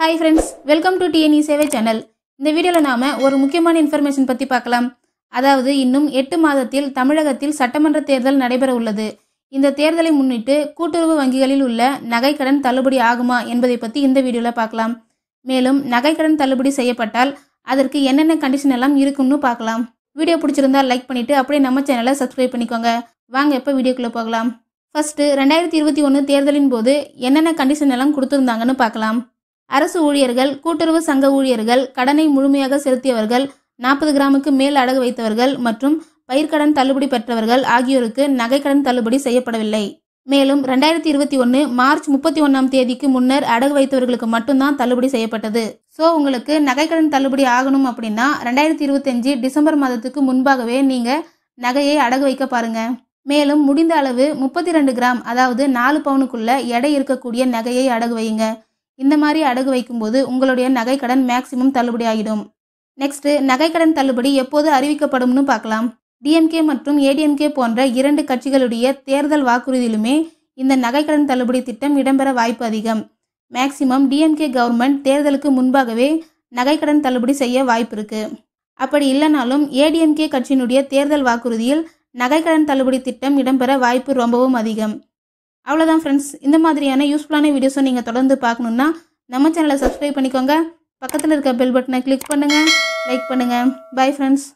Hi friends, welcome to TNE சேவை channel. இந்த வீடியோல நாம ஒரு முக்கியமான இன்ஃபர்மேஷன் பத்தி பார்க்கலாம். அதாவது இன்னும் 8 மாதத்தில் தமிழகத்தில் சட்டமன்ற தேர்தல் நடைபெற உள்ளது. இந்த தேர்தலை முன்னிட்டு கூட்டுறவு வங்கிகளில் உள்ள நகைக்கடன் தள்ளுபடி ஆகுமா என்பதை பத்தி இந்த வீடியோல பார்க்கலாம். மேலும் நகைக்கடன் தள்ளுபடி செய்யப்பட்டால் அதற்கு என்னென்ன கண்டிஷன் எல்லாம் இருக்குன்னு பார்க்கலாம். வீடியோ பிடிச்சிருந்தா லைக் பண்ணிட்டு அப்படியே நம்ம சேனலை சப்ஸ்கிரைப் பண்ணிக்கோங்க. வாங்க இப்ப வீடியோக்குள்ள போகலாம். ஃபர்ஸ்ட் 2021 தேர்தலின் போது என்னென்ன கண்டிஷன் எல்லாம் கொடுத்திருந்தாங்கன்னு பார்க்கலாம். அரசு ஊழியர்கள், கூட்டுறவு சங்க ஊழியர்கள், கடனை முழுமையாக செலுத்தியவர்கள், 40 கிராமுக்கு மேல் அடகு வைத்தவர்கள் மற்றும் பயிர்க்கடன் தள்ளுபடி பெற்றவர்கள் ஆகியோருக்கு நகைக்கடன் தள்ளுபடி செய்யப்படவில்லை. மேலும் 2021 மார்ச் 31ஆம் தேதிக்கு முன்னர் அடகு வைத்தவர்களுக்கு மட்டும்தான் தள்ளுபடி செய்யப்பட்டது. ஸோ உங்களுக்கு நகைக்கடன் தள்ளுபடி ஆகணும் அப்படின்னா 2025 டிசம்பர் மாதத்துக்கு முன்பாகவே நீங்க நகையை அடகு வைக்க பாருங்க. மேலும் முடிந்த அளவு 32 கிராம் அதாவது 4 பவுனுக்குள்ள எடை இருக்கக்கூடிய நகையை அடகு வையுங்க. இந்த மாதிரி அடகு வைக்கும்போது உங்களுடைய நகைக்கடன் மேக்சிமம் தள்ளுபடி ஆகிடும். நெக்ஸ்ட், நகைக்கடன் தள்ளுபடி எப்போது அறிவிக்கப்படும்னு பார்க்கலாம். டிஎம்கே மற்றும் ஏடிஎம்கே போன்ற 2 கட்சிகளுடைய தேர்தல் வாக்குறுதியிலுமே இந்த நகைக்கடன் தள்ளுபடி திட்டம் இடம்பெற வாய்ப்பு அதிகம். மேக்சிமம் டிஎம்கே கவர்மெண்ட் தேர்தலுக்கு முன்பாகவே நகைக்கடன் தள்ளுபடி செய்ய வாய்ப்பு இருக்கு. அப்படி இல்லைனாலும் ஏடிஎம்கே கட்சியினுடைய தேர்தல் வாக்குறுதியில் நகைக்கடன் தள்ளுபடி திட்டம் இடம்பெற வாய்ப்பு ரொம்பவும் அதிகம். அவ்வளோதான் ஃப்ரெண்ட்ஸ். இந்த மாதிரியான யூஸ்ஃபுல்லான வீடியோஸை நீங்கள் தொடர்ந்து பார்க்கணுன்னா நம்ம சேனலை சப்ஸ்கிரைப் பண்ணிக்கோங்க. பக்கத்தில் இருக்க பெல் பட்டனை கிளிக் பண்ணுங்கள், லைக் பண்ணுங்கள். Bye friends.